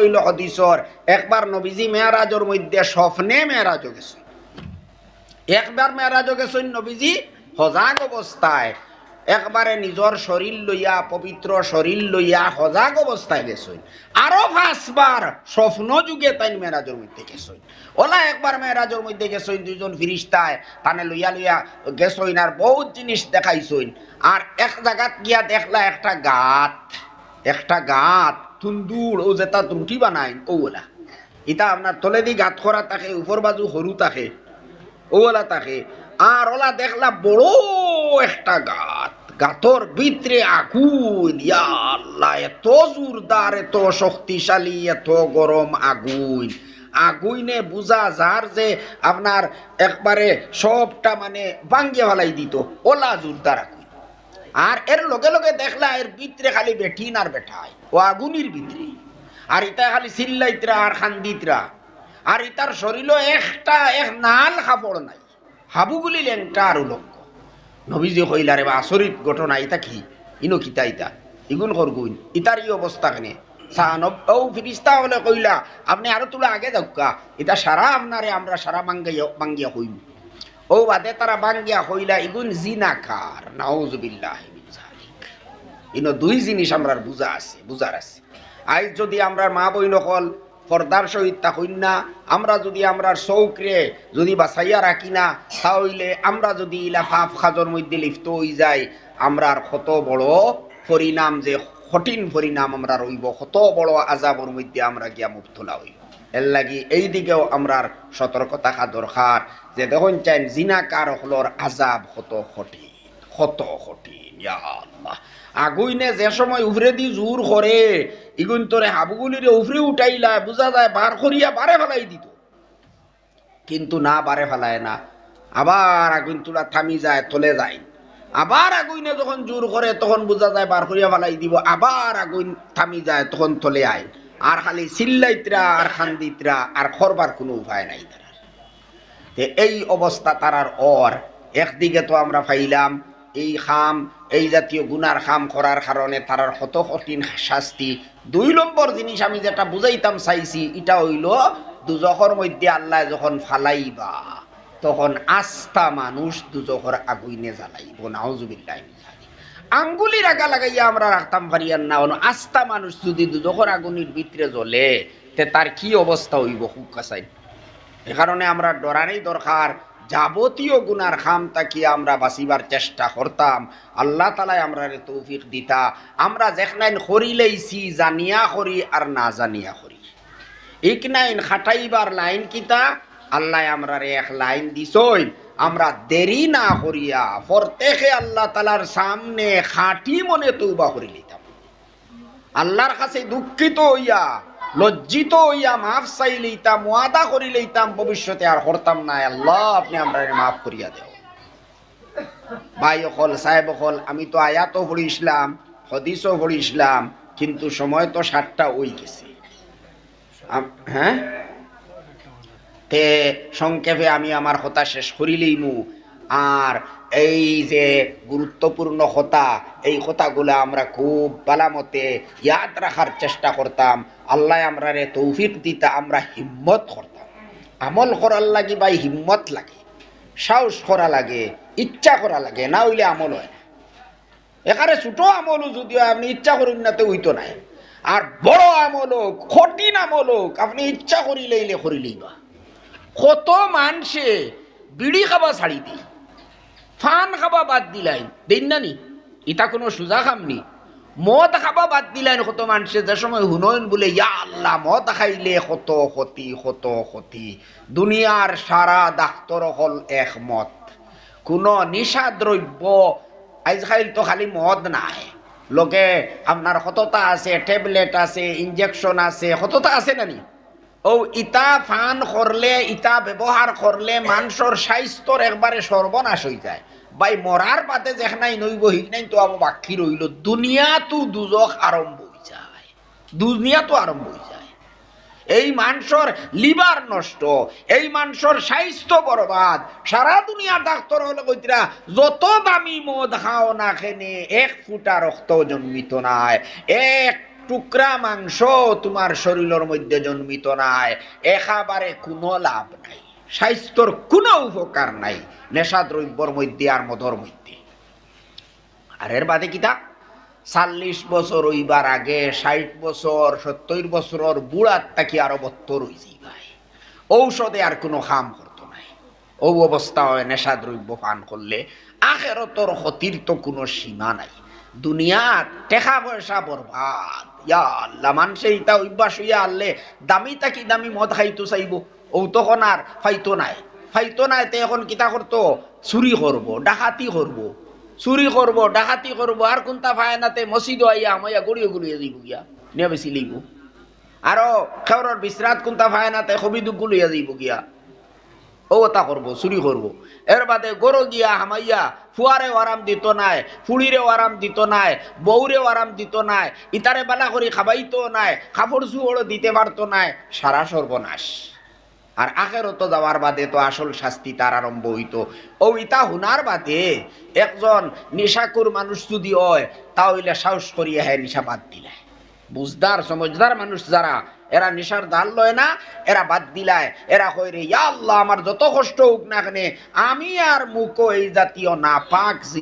হইল হাদিসর একবার নবীজি মেরাজের মধ্যে স্বপ্নে মেরাজ গেছে একবার মেরাজ গেছেন নবীজি সজাগ অবস্থায় একবারে নিজর শরীর লইয়া পবিত্র শরীর লইয়া সজাগ অবস্থায় গেছেন আরো 5 বার স্বপ্ন যুগে তাই মেরাজের মধ্যে গেছেন ওলা একবার মেরাজের মধ্যে গেছেন দুইজন ফিরিস্তায় তানে লইয়া লইয়া গেছেন আর বহুত জিনিস দেখাইছেন আর এক জায়গাত গিয়া দেখলা একটা গাত তুন্দুর ও যেটা রুটি বানায় ওলা এটা আপনার তলেদি গাত করা থাকে উপর বাজু সরু থাকে ওলা থাকে আর ওলা দেখলা বড় একটা গাতর ভিতরে আগুন ইয়া আল্লাহ এত জোরদার এত শক্তিশালী এত গরম আগুনে বুঝা যার যে আপনার একবারে সবটা মানে ভাঙ্গিয়ে ফেলাই দিত ওলা জোরদার আগুন আর এর লগে লগে দেখলা এর ভিতরে খালি বেঠিন আর বেঠায় ও আগুনের ভিতরে আর ইটা খালি চিল্লাইতরা আর খান্দিতরা আর ইতার শরীরও একটা এক নাল কাপড় নাই হাবুগুলি লেংটা আর উলঙ্গ নবীজি কইলা রে বা আচরিত ঘটনা ইটা কি ইনো কিতা ইটা ইগুন করগুন ইতার এই অবস্থা কেনে ও ফিরিস্তা হলে কইলা আপনি আরো তুলা আগে যাওকা এটা সারা আপনারে আমরা সারা বাঙ্গিয়া হইব ও বাদে তারা বাঙ্গিয়া হইলা ইগুন জিনাকার নাউজুবিল্লাহ মিন যালিক ইনো দুই জিনিস আমরার বুঝার আছে আজ যদি আমরা মা বইন হল পর্দার সহিত তা হইন না আমরা যদি আমরার চৌকরে যদি বাছাইয়া রাখি না তাহলে আমরা যদি ইলা পাপ খাজর মধ্যে লিপ্ত হয়ে যাই আমরার কত বড় পরিণাম যে কঠিন পরিণাম আমরা রইব কত বড় আযাবের মধ্যে আমরা গিয়া মুবতলা হইব এর লাগি এই দিকেও আমরার সতর্ক থাকা দরকার যে দেখুন চাই জিনাকার হলর আযাব কত কঠিন ইয়া আল্লাহ আগুইনে যে সময় উফরে দি জোর করে ইগুন তোরে হাবুগুলিরে উফরে উঠাইলা বুঝা যায় বার করিয়া বারে ফেলাই দিত কিন্তু না বারে ফেলায় না আবার আগুন তুলা থামি যায় তলে যায় আবার আগুইনে যখন জোর করে তখন বুঝা যায় বার করিয়া ফেলাই দিব আবার আগুন থামি যায় তখন তলে আয় আর খালি চিল্লাইতরা আর খান্দিতরা আর করবার কোনো উপায় নাই তার এই অবস্থা তারার একদিকে তো আমরা পাইলাম এই জাতীয় গুনার খাম করার কারণে তারার কত কঠিন শাস্তি 2 নম্বর জিনিস আমি যেটা বুঝাইতাম চাইছি এটা হইল দুজখর মধ্যে আল্লাহ যখন ফালাইবা তখন আস্থা মানুষ দুজখর আগুইনে জ্বালাইব নাউজুবিল্লাহ আঙ্গুলির আগা লাগাইয়া আমরা রাখতাম পারিয়ান না আস্থা মানুষ যদি দুজখর আগুনের ভিতরে জ্বলে তে তার কি অবস্থা হইব খুব কাছাই এ কারণে আমরা ডরারই দরকার যাবতীয় গুনার খাম তাকি আমরা বাঁচিবার চেষ্টা করতাম আল্লাহ তাআলা আমরা তৌফিক দিতা আমরা যেখানে করিলেইছি জানিয়া করি আর না জানিয়া করি এক নাইন খাটাইবার লাইন কিতা আল্লাহ আমরা এক লাইন দিছই আমরা দেরি না করিয়া প্রত্যেকে আল্লাহ তাআলার সামনে খাঁটি মনে তওবা করি লইতাম আল্লাহর কাছে দুঃখিত হইয়া লজ্জিত হইয়া মাফ চাই লইতাম ওয়াদা করি লইতাম ভবিষ্যতে আর করতাম না আল্লাহ আপনি আমরা মাফ করিয়া দেও ভাই হল সাহেব হল আমি তো আয়াতও পড়িছিলাম হাদিসও পড়িছিলাম কিন্তু সময় তো 7টা হই গেছে হ্যাঁ তে সংক্ষেপে আমি আমার কথা শেষ করিলেইমু আর এই যে গুরুত্বপূর্ণ কথা এই কথাগুলো আমরা খুব বালামতে ইয়াদ রাখার চেষ্টা করতাম আল্লাহ আমরারে তৌফিক দিতা আমরা হিম্মত করতাম আমল করার লাগি ভাই হিম্মত লাগে সাহস করা লাগে ইচ্ছা করা লাগে না হইলে আমল হয় না এখানে ছোট আমলও যদিও আপনি ইচ্ছা করুন না তো হইতো নাই আর বড় আমল হোক কঠিন আমল হোক আপনি ইচ্ছা করিলেইলে করিলেইবা কত মানুষে বিড়ি খাবা ছাড়ি দি ফান খাবা বাদ দিলাইন দিন না নি এটা কোনো সোজা কাম নি মদ খাবা বাদ দিলাইন কত মানুষে যে সময় হুনয়ন বলে ইয়া আল্লাহ মদ খাইলে কত ক্ষতি দুনিয়ার সারা ডাক্তার হল একমত কোন নিশা দ্রব্য আজকাল তো খালি মদ নাই লোকে আপনার কতটা আছে ট্যাবলেট আছে ইনজেকশন আছে কতটা আছে না নি ও ইটা ফান করলে ইটা ব্যবহার করলে মানুষের স্বাস্থ্যর একবারে সর্বনাশ হয়ে যায় ভাই মরার পাতে যেখানে নইব হিকনাই তো আবার বাকি রইল দুনিয়া তো দুজখ আরম্ভ হয়ে যায় এই মানুষের লিভার নষ্ট এই মানুষের স্বাস্থ্য বরবাদ সারা দুনিয়া ডাক্তার হলে কইতরা যত দামি মদ খাও না খেনে 1 ফুটা রক্ত জন্মিত নাই একটু টুকরা মাংস তোমার শরীরের মধ্যে জন্মিত নাই, একেবারে কোনো লাভ নাই, স্বাস্থ্যর কোনো উপকার নাই নেশা দ্রব্যর মধ্যে আর মদর মধ্যে। আর এর বাদে কিতা 40 বছর হইবার আগে 60 বছর 70 বছরের বুড়ার তাকি আরো 72 হয়েছি ভাই, ঔষধে আর কোনো কাম করতো নাই। ও অবস্থা হয় নেশা দ্রব্য পান করলে আখিরাতের ক্ষতির তো কোনো সীমা নাই। দুনিয়াত টাকা পয়সা বরবাদ, ইয়া আল্লাহ, মানুষে ইটা অভ্যাস হইয়া আনলে দামি তাকি দামি মদ খাইতো চাইব, ও তখন আর ফাইতো নাই, ফাইতো নাই তে এখন কিতা করতো, চুরি করব, ডাকাতি করব, চুরি করব, ডাকাতি করব, আর কোনটা পায় নাতে মসজিদ আইয়া আমাইয়া গড়িয়ে গড়িয়ে যাইব গিয়া নিয়ে বেশি লইব, আরো খেওরের বিশ্রাত কোনটা পায় নাতে হবিদুক গুলিয়া যাইব গিয়া, ও তা করবো, চুরি করবো। এর বাদে গরু গিয়া হামাইয়া ফুয়ারেও আরাম দিত নাই, ফুড়িরেও আরাম দিত নাই, বউরেও আরাম দিত নাই, ইতারে বালা করি খাবাইতো নাই, কাপড় চুপড়ও দিতে পারতো নাই, সারা সর্বনাশ। আর আখেরত যাওয়ার বাদে তো আসল শাস্তি তার আরম্ভ হইতো। ও ইতা হুনার বাদে একজন নিশাকুর মানুষ যদি হয় তাহলে সাহস করিয়া হ্যাঁ নিশা বাদ দিলে, বুঝদার সমঝদার মানুষ যারা, এরা নিশার দাল লয় না, এরা বাদ দিলায়, এরা কই রে ইয়া আল্লাহ আমার যত কষ্ট হোক না কেন আমি আর মুখো এই জাতীয় না পাক